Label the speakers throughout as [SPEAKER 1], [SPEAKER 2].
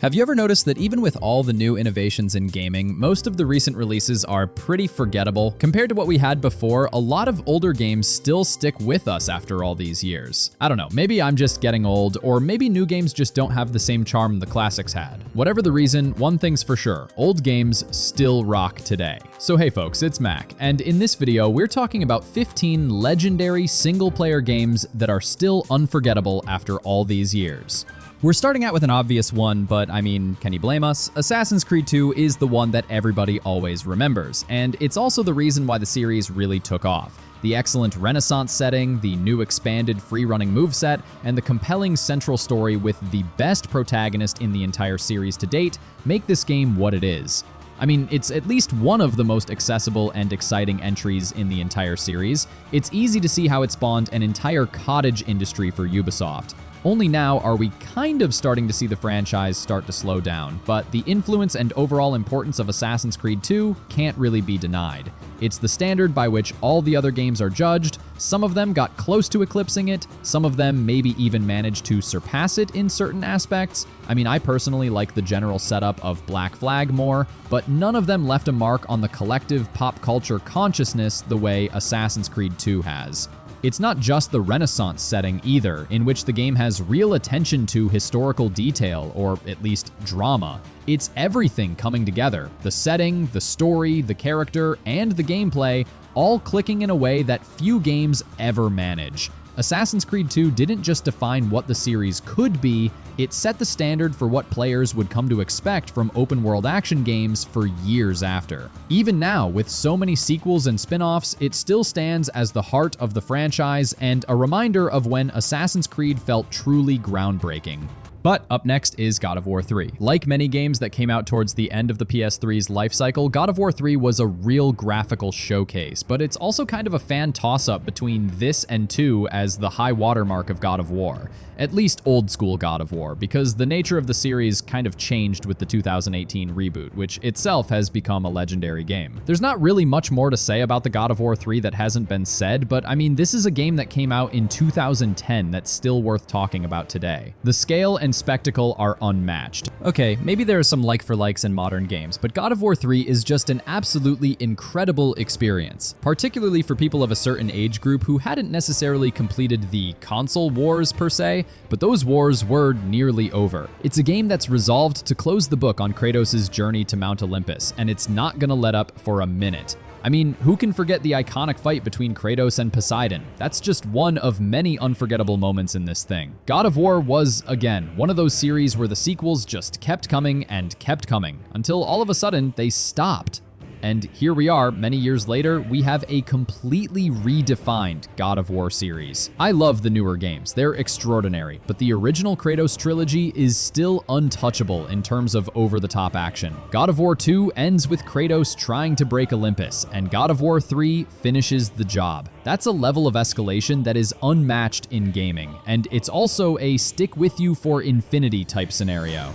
[SPEAKER 1] Have you ever noticed that even with all the new innovations in gaming, most of the recent releases are pretty forgettable? Compared to what we had before, a lot of older games still stick with us after all these years. I don't know, maybe I'm just getting old, or maybe new games just don't have the same charm the classics had. Whatever the reason, one thing's for sure, old games still rock today. So hey folks, it's Mac, and in this video, we're talking about 15 legendary single-player games that are still unforgettable after all these years. We're starting out with an obvious one, but I mean, can you blame us? Assassin's Creed 2 is the one that everybody always remembers, and it's also the reason why the series really took off. The excellent Renaissance setting, the new expanded free-running moveset, and the compelling central story with the best protagonist in the entire series to date make this game what it is. I mean, it's at least one of the most accessible and exciting entries in the entire series. It's easy to see how it spawned an entire cottage industry for Ubisoft. Only now are we kind of starting to see the franchise start to slow down, but the influence and overall importance of Assassin's Creed 2 can't really be denied. It's the standard by which all the other games are judged. Some of them got close to eclipsing it, some of them maybe even managed to surpass it in certain aspects. I mean, I personally like the general setup of Black Flag more, but none of them left a mark on the collective pop culture consciousness the way Assassin's Creed 2 has. It's not just the Renaissance setting either, in which the game has real attention to historical detail, or at least drama. It's everything coming together. The setting, the story, the character, and the gameplay, all clicking in a way that few games ever manage. Assassin's Creed 2 didn't just define what the series could be, it set the standard for what players would come to expect from open-world action games for years after. Even now, with so many sequels and spin-offs, it still stands as the heart of the franchise and a reminder of when Assassin's Creed felt truly groundbreaking. But up next is God of War 3. Like many games that came out towards the end of the PS3's life cycle, God of War 3 was a real graphical showcase, but it's also kind of a fan toss-up between this and 2 as the high watermark of God of War. At least old school God of War, because the nature of the series kind of changed with the 2018 reboot, which itself has become a legendary game. There's not really much more to say about the God of War 3 that hasn't been said, but I mean, this is a game that came out in 2010 that's still worth talking about today. The scale and spectacle are unmatched. Okay, maybe there are some like-for-likes in modern games, but God of War 3 is just an absolutely incredible experience, particularly for people of a certain age group who hadn't necessarily completed the console wars per se, but those wars were nearly over. It's a game that's resolved to close the book on Kratos' journey to Mount Olympus, and it's not gonna let up for a minute. I mean, who can forget the iconic fight between Kratos and Poseidon? That's just one of many unforgettable moments in this thing. God of War was, again, one of those series where the sequels just kept coming and kept coming, until all of a sudden they stopped. And here we are, many years later, we have a completely redefined God of War series. I love the newer games, they're extraordinary, but the original Kratos trilogy is still untouchable in terms of over-the-top action. God of War 2 ends with Kratos trying to break Olympus, and God of War 3 finishes the job. That's a level of escalation that is unmatched in gaming, and it's also a stick-with-you-for-infinity type scenario.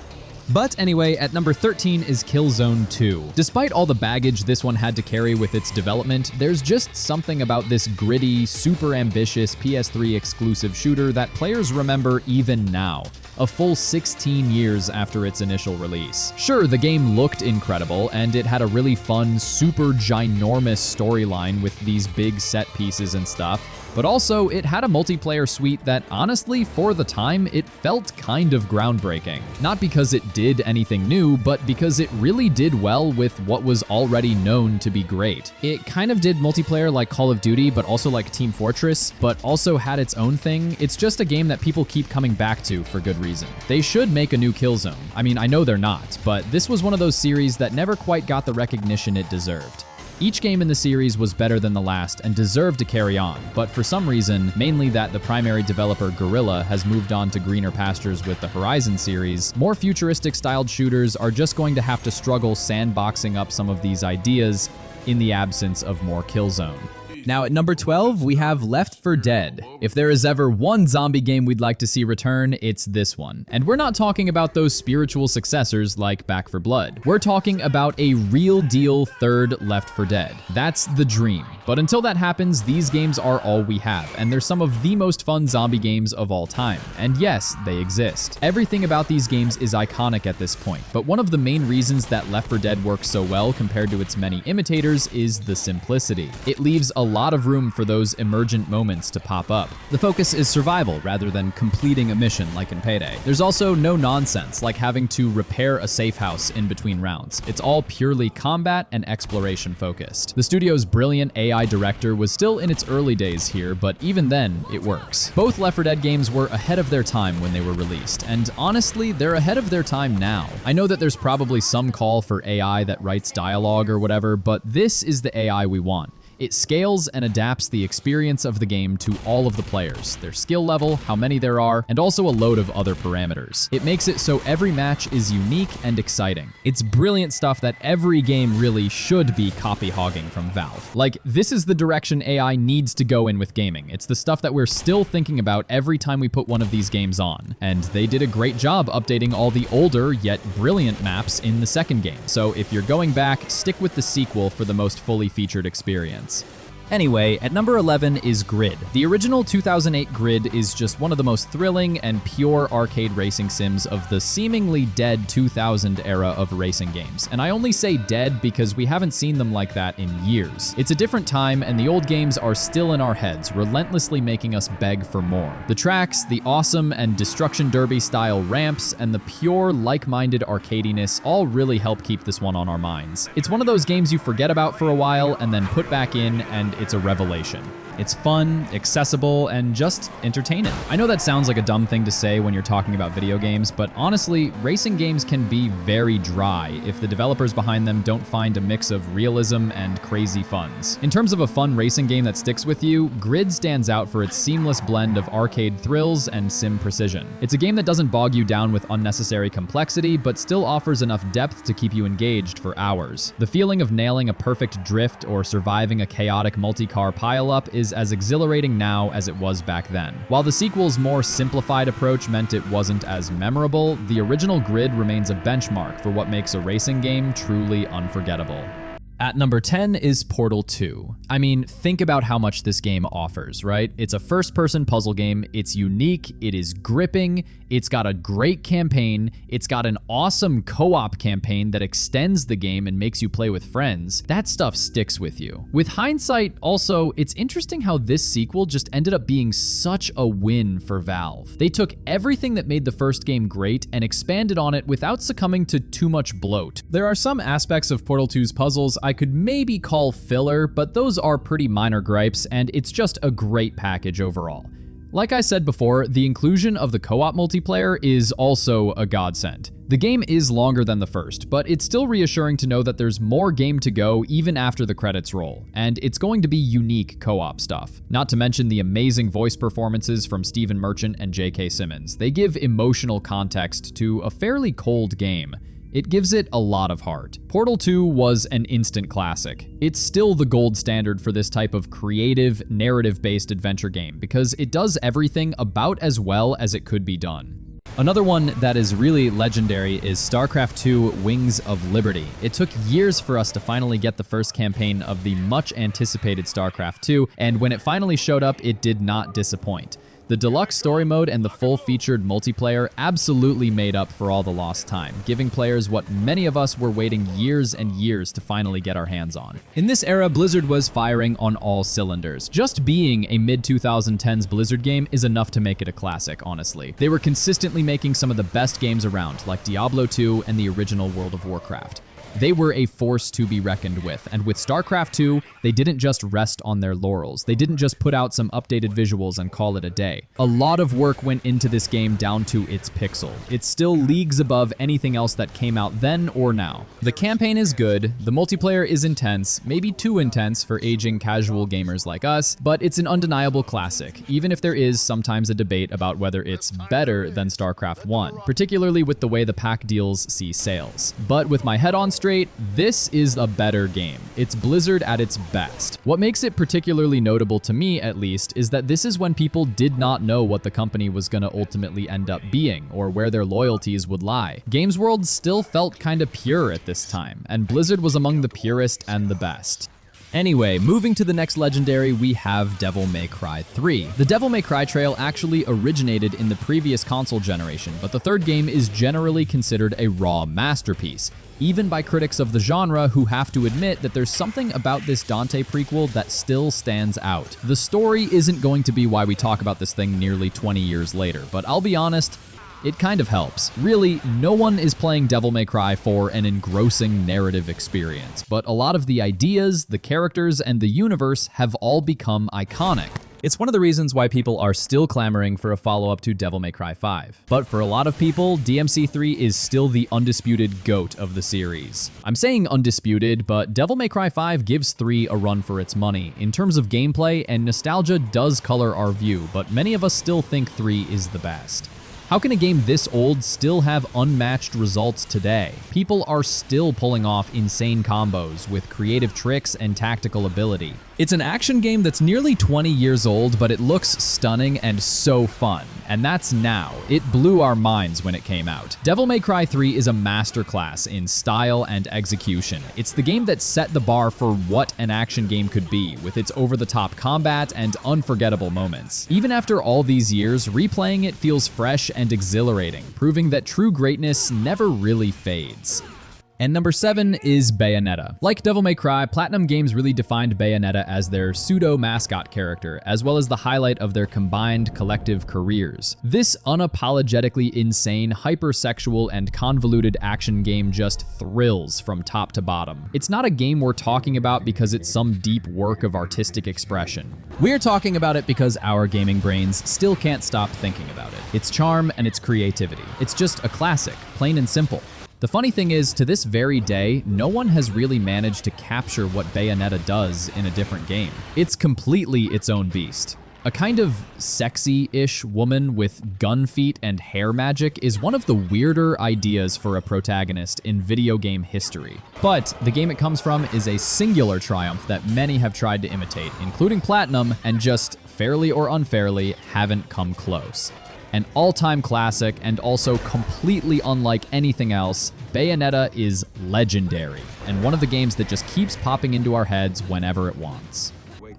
[SPEAKER 1] But anyway, at number 13 is Killzone 2. Despite all the baggage this one had to carry with its development, there's just something about this gritty, super ambitious PS3 exclusive shooter that players remember even now, a full 16 years after its initial release. Sure, the game looked incredible, and it had a really fun, super ginormous storyline with these big set pieces and stuff, but also it had a multiplayer suite that honestly, for the time, it felt kind of groundbreaking. Not because it did anything new, but because it really did well with what was already known to be great. It kind of did multiplayer like Call of Duty, but also like Team Fortress, but also had its own thing. It's just a game that people keep coming back to for good reason. They should make a new Killzone. I mean, I know they're not, but this was one of those series that never quite got the recognition it deserved. Each game in the series was better than the last and deserved to carry on, but for some reason, mainly that the primary developer Guerrilla has moved on to greener pastures with the Horizon series, more futuristic styled shooters are just going to have to struggle sandboxing up some of these ideas in the absence of more Killzone. Now at number 12, we have Left 4 Dead. If there is ever one zombie game we'd like to see return, it's this one. And we're not talking about those spiritual successors like Back 4 Blood. We're talking about a real deal third Left 4 Dead. That's the dream. But until that happens, these games are all we have, and they're some of the most fun zombie games of all time. And yes, they exist. Everything about these games is iconic at this point, but one of the main reasons that Left 4 Dead works so well compared to its many imitators is the simplicity. It leaves a lot of room for those emergent moments to pop up. The focus is survival rather than completing a mission like in Payday. There's also no nonsense like having to repair a safe house in between rounds. It's all purely combat and exploration focused. The studio's brilliant AI director was still in its early days here, but even then, it works. Both Left 4 Dead games were ahead of their time when they were released, and honestly, they're ahead of their time now. I know that there's probably some call for AI that writes dialogue or whatever, but this is the AI we want. It scales and adapts the experience of the game to all of the players, their skill level, how many there are, and also a load of other parameters. It makes it so every match is unique and exciting. It's brilliant stuff that every game really should be copy hogging from Valve. Like, this is the direction AI needs to go in with gaming. It's the stuff that we're still thinking about every time we put one of these games on. And they did a great job updating all the older yet brilliant maps in the second game. So if you're going back, stick with the sequel for the most fully featured experience. Anyway, at number 11 is Grid. The original 2008 Grid is just one of the most thrilling and pure arcade racing sims of the seemingly dead 2000 era of racing games. And I only say dead because we haven't seen them like that in years. It's a different time, and the old games are still in our heads, relentlessly making us beg for more. The tracks, the awesome and Destruction Derby style ramps, and the pure like-minded arcadiness all really help keep this one on our minds. It's one of those games you forget about for a while and then put back in, and it's a revelation. It's fun, accessible, and just entertaining. I know that sounds like a dumb thing to say when you're talking about video games, but honestly, racing games can be very dry if the developers behind them don't find a mix of realism and crazy funs. In terms of a fun racing game that sticks with you, Grid stands out for its seamless blend of arcade thrills and sim precision. It's a game that doesn't bog you down with unnecessary complexity, but still offers enough depth to keep you engaged for hours. The feeling of nailing a perfect drift or surviving a chaotic multi-car pileup is as exhilarating now as it was back then. While the sequel's more simplified approach meant it wasn't as memorable, the original Grid remains a benchmark for what makes a racing game truly unforgettable. At number 10 is Portal 2. I mean, think about how much this game offers, right? It's a first-person puzzle game, it's unique, it is gripping, it's got a great campaign, it's got an awesome co-op campaign that extends the game and makes you play with friends. That stuff sticks with you. With hindsight, also, it's interesting how this sequel just ended up being such a win for Valve. They took everything that made the first game great and expanded on it without succumbing to too much bloat. There are some aspects of Portal 2's puzzles I could maybe call filler, but those are pretty minor gripes, and it's just a great package overall. Like I said before, the inclusion of the co-op multiplayer is also a godsend. The game is longer than the first, but it's still reassuring to know that there's more game to go even after the credits roll, and it's going to be unique co-op stuff. Not to mention the amazing voice performances from Stephen Merchant and J.K. Simmons. They give emotional context to a fairly cold game. It gives it a lot of heart. Portal 2 was an instant classic. It's still the gold standard for this type of creative, narrative-based adventure game because it does everything about as well as it could be done. Another one that is really legendary is Starcraft 2 Wings of Liberty. It took years for us to finally get the first campaign of the much anticipated Starcraft 2, and when it finally showed up, it did not disappoint. The deluxe story mode and the full-featured multiplayer absolutely made up for all the lost time, giving players what many of us were waiting years and years to finally get our hands on. In this era, Blizzard was firing on all cylinders. Just being a mid-2010s Blizzard game is enough to make it a classic, honestly. They were consistently making some of the best games around, like Diablo 2 and the original World of Warcraft. They were a force to be reckoned with, and with StarCraft 2, they didn't just rest on their laurels. They didn't just put out some updated visuals and call it a day. A lot of work went into this game down to its pixel. It's still leagues above anything else that came out then or now. The campaign is good, the multiplayer is intense, maybe too intense for aging casual gamers like us, but it's an undeniable classic, even if there is sometimes a debate about whether it's better than StarCraft 1, particularly with the way the pack deals see sales. But with my head on straight, this is a better game. It's Blizzard at its best. What makes it particularly notable to me, at least, is that this is when people did not know what the company was going to ultimately end up being, or where their loyalties would lie. Games World still felt kinda pure at this time, and Blizzard was among the purest and the best. Anyway, moving to the next legendary, we have Devil May Cry 3. The Devil May Cry trail actually originated in the previous console generation, but the third game is generally considered a raw masterpiece, even by critics of the genre who have to admit that there's something about this Dante prequel that still stands out. The story isn't going to be why we talk about this thing nearly 20 years later, but I'll be honest, it kind of helps. Really, no one is playing Devil May Cry for an engrossing narrative experience, but a lot of the ideas, the characters, and the universe have all become iconic. It's one of the reasons why people are still clamoring for a follow-up to Devil May Cry 5. But for a lot of people, DMC3 is still the undisputed GOAT of the series. I'm saying undisputed, but Devil May Cry 5 gives 3 a run for its money. In terms of gameplay, and nostalgia does color our view, but many of us still think 3 is the best. How can a game this old still have unmatched results today? People are still pulling off insane combos with creative tricks and tactical ability. It's an action game that's nearly 20 years old, but it looks stunning and so fun. And that's now. It blew our minds when it came out. Devil May Cry 3 is a masterclass in style and execution. It's the game that set the bar for what an action game could be, with its over-the-top combat and unforgettable moments. Even after all these years, replaying it feels fresh and exhilarating, proving that true greatness never really fades. And number 7 is Bayonetta. Like Devil May Cry, Platinum Games really defined Bayonetta as their pseudo-mascot character, as well as the highlight of their combined collective careers. This unapologetically insane, hypersexual, and convoluted action game just thrills from top to bottom. It's not a game we're talking about because it's some deep work of artistic expression. We're talking about it because our gaming brains still can't stop thinking about it. Its charm and its creativity. It's just a classic, plain and simple. The funny thing is, to this very day, no one has really managed to capture what Bayonetta does in a different game. It's completely its own beast. A kind of sexy-ish woman with gun feet and hair magic is one of the weirder ideas for a protagonist in video game history. But the game it comes from is a singular triumph that many have tried to imitate, including Platinum, and just, fairly or unfairly, haven't come close. An all-time classic and also completely unlike anything else, Bayonetta is legendary, and one of the games that just keeps popping into our heads whenever it wants.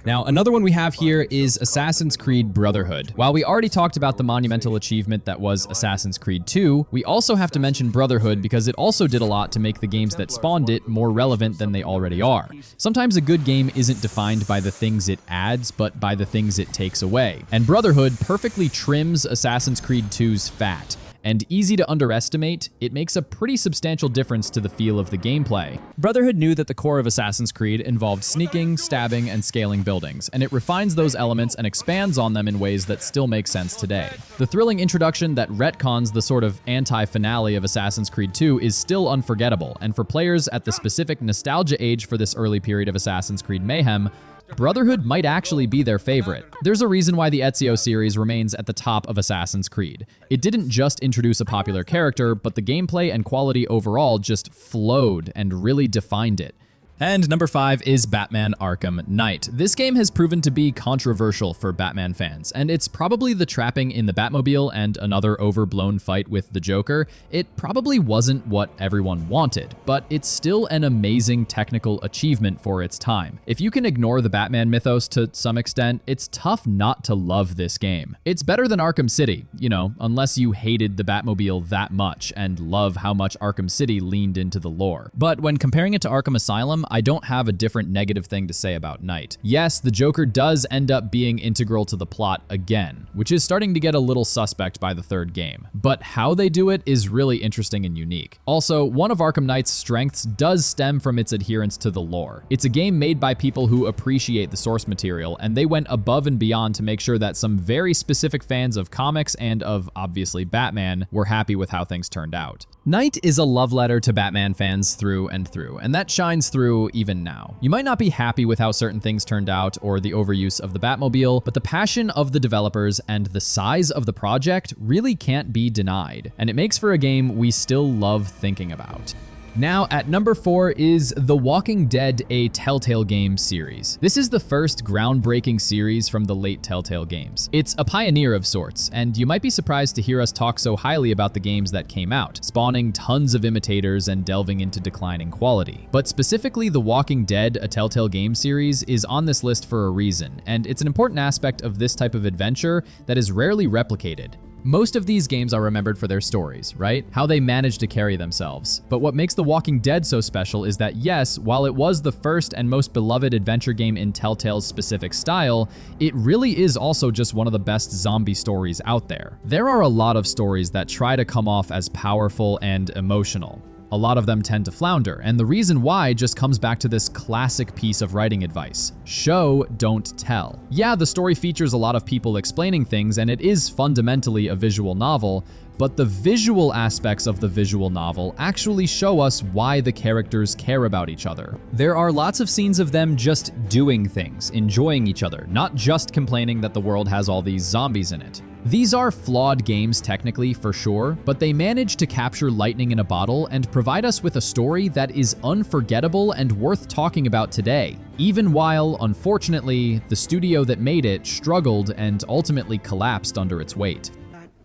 [SPEAKER 1] Now, another one we have here is Assassin's Creed Brotherhood. While we already talked about the monumental achievement that was Assassin's Creed 2, we also have to mention Brotherhood because it also did a lot to make the games that spawned it more relevant than they already are. Sometimes a good game isn't defined by the things it adds, but by the things it takes away. And Brotherhood perfectly trims Assassin's Creed 2's fat. And easy to underestimate, it makes a pretty substantial difference to the feel of the gameplay. Brotherhood knew that the core of Assassin's Creed involved sneaking, stabbing, and scaling buildings, and it refines those elements and expands on them in ways that still make sense today. The thrilling introduction that retcons the sort of anti-finale of Assassin's Creed 2 is still unforgettable, and for players at the specific nostalgia age for this early period of Assassin's Creed mayhem, Brotherhood might actually be their favorite. There's a reason why the Ezio series remains at the top of Assassin's Creed. It didn't just introduce a popular character, but the gameplay and quality overall just flowed and really defined it. And number 5 is Batman Arkham Knight. This game has proven to be controversial for Batman fans, and it's probably the trapping in the Batmobile and another overblown fight with the Joker. It probably wasn't what everyone wanted, but it's still an amazing technical achievement for its time. If you can ignore the Batman mythos to some extent, it's tough not to love this game. It's better than Arkham City, you know, unless you hated the Batmobile that much and love how much Arkham City leaned into the lore. But when comparing it to Arkham Asylum, I don't have a different negative thing to say about Knight. Yes, the Joker does end up being integral to the plot again, which is starting to get a little suspect by the third game. But how they do it is really interesting and unique. Also, one of Arkham Knight's strengths does stem from its adherence to the lore. It's a game made by people who appreciate the source material, and they went above and beyond to make sure that some very specific fans of comics and of, obviously, Batman were happy with how things turned out. Knight is a love letter to Batman fans through and through, and that shines through even now. You might not be happy with how certain things turned out or the overuse of the Batmobile, but the passion of the developers and the size of the project really can't be denied, and it makes for a game we still love thinking about. Now, at number 4 is The Walking Dead, a Telltale Games series. This is the first groundbreaking series from the late Telltale Games. It's a pioneer of sorts, and you might be surprised to hear us talk so highly about the games that came out, spawning tons of imitators and delving into declining quality. But specifically, The Walking Dead, a Telltale Games series, is on this list for a reason, and it's an important aspect of this type of adventure that is rarely replicated. Most of these games are remembered for their stories, right? How they managed to carry themselves. But what makes The Walking Dead so special is that yes, while it was the first and most beloved adventure game in Telltale's specific style, it really is also just one of the best zombie stories out there. There are a lot of stories that try to come off as powerful and emotional. A lot of them tend to flounder, and the reason why just comes back to this classic piece of writing advice: show, don't tell. Yeah, the story features a lot of people explaining things, and it is fundamentally a visual novel, but the visual aspects of the visual novel actually show us why the characters care about each other. There are lots of scenes of them just doing things, enjoying each other, not just complaining that the world has all these zombies in it. These are flawed games technically, for sure, but they manage to capture lightning in a bottle and provide us with a story that is unforgettable and worth talking about today, even while, unfortunately, the studio that made it struggled and ultimately collapsed under its weight.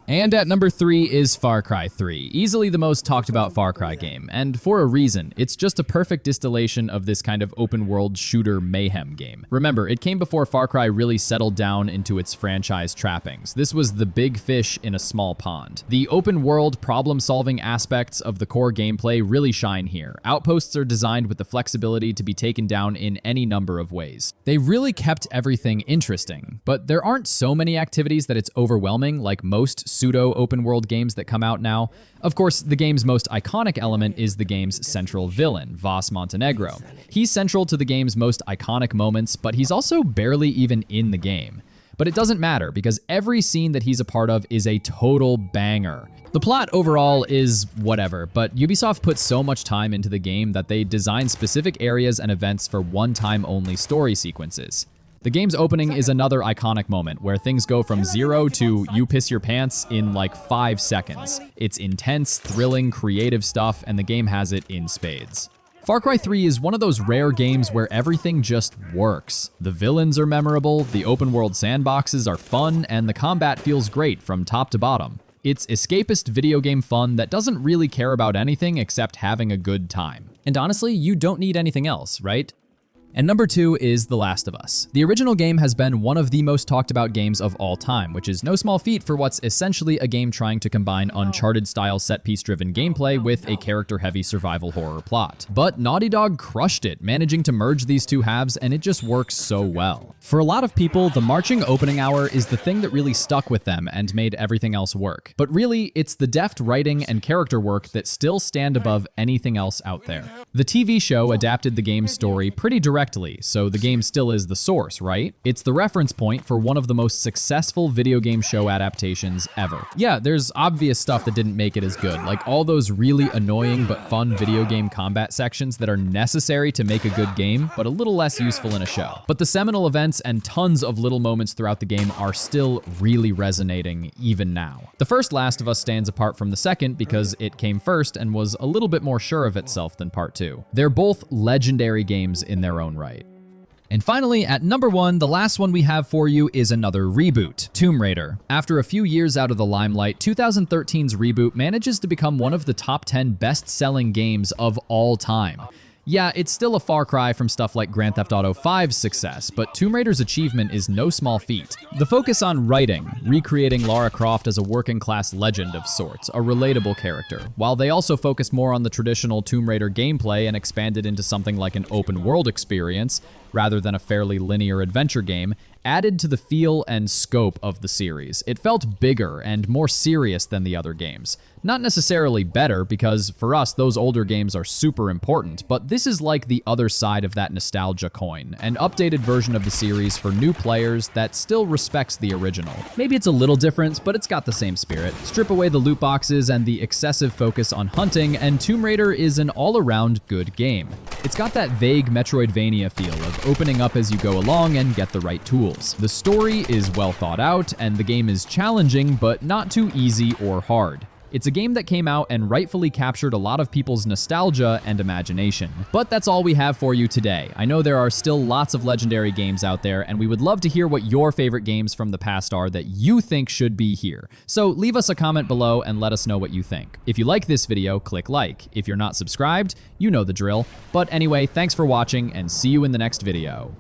[SPEAKER 1] And at number 3 is Far Cry 3, easily the most talked about Far Cry game, and for a reason. It's just a perfect distillation of this kind of open world shooter mayhem game. Remember, it came before Far Cry really settled down into its franchise trappings. This was the big fish in a small pond. The open world problem solving aspects of the core gameplay really shine here. Outposts are designed with the flexibility to be taken down in any number of ways. They really kept everything interesting, but there aren't so many activities that it's overwhelming like most pseudo open world games that come out now. Of course, the game's most iconic element is the game's central villain, Vas Montenegro. He's central to the game's most iconic moments, but he's also barely even in the game. But it doesn't matter because every scene that he's a part of is a total banger. The plot overall is whatever, but Ubisoft put so much time into the game that they designed specific areas and events for one-time only story sequences. The game's opening is another iconic moment where things go from 0 to you piss your pants in like 5 seconds. It's intense, thrilling, creative stuff, and the game has it in spades. Far Cry 3 is one of those rare games where everything just works. The villains are memorable, the open world sandboxes are fun, and the combat feels great from top to bottom. It's escapist video game fun that doesn't really care about anything except having a good time. And honestly, you don't need anything else, right? And number 2 is The Last of Us. The original game has been one of the most talked about games of all time, which is no small feat for what's essentially a game trying to combine Uncharted-style set-piece-driven gameplay with a character-heavy survival horror plot. But Naughty Dog crushed it, managing to merge these two halves, and it just works so well. For a lot of people, the marching opening hour is the thing that really stuck with them and made everything else work. But really, it's the deft writing and character work that still stand above anything else out there. The TV show adapted the game's story pretty directly, so the game still is the source, right? It's the reference point for one of the most successful video game show adaptations ever. Yeah, there's obvious stuff that didn't make it as good, like all those really annoying but fun video game combat sections that are necessary to make a good game, but a little less useful in a show. But the seminal events and tons of little moments throughout the game are still really resonating even now. The first Last of Us stands apart from the second because it came first and was a little bit more sure of itself than part 2. They're both legendary games in their own right. And finally, at number 1, the last one we have for you is another reboot, Tomb Raider. After a few years out of the limelight, 2013's reboot manages to become one of the top 10 best-selling games of all time. Yeah, it's still a far cry from stuff like Grand Theft Auto 5's success, but Tomb Raider's achievement is no small feat. The focus on writing, recreating Lara Croft as a working-class legend of sorts, a relatable character, while they also focused more on the traditional Tomb Raider gameplay and expanded into something like an open-world experience, rather than a fairly linear adventure game, added to the feel and scope of the series. It felt bigger and more serious than the other games. Not necessarily better, because for us, those older games are super important, but this is like the other side of that nostalgia coin, an updated version of the series for new players that still respects the original. Maybe it's a little different, but it's got the same spirit. Strip away the loot boxes and the excessive focus on hunting, and Tomb Raider is an all-around good game. It's got that vague Metroidvania feel of opening up as you go along and get the right tools. The story is well thought out, and the game is challenging, but not too easy or hard. It's a game that came out and rightfully captured a lot of people's nostalgia and imagination. But that's all we have for you today. I know there are still lots of legendary games out there, and we would love to hear what your favorite games from the past are that you think should be here. So leave us a comment below and let us know what you think. If you like this video, click like. If you're not subscribed, you know the drill. But anyway, thanks for watching and see you in the next video.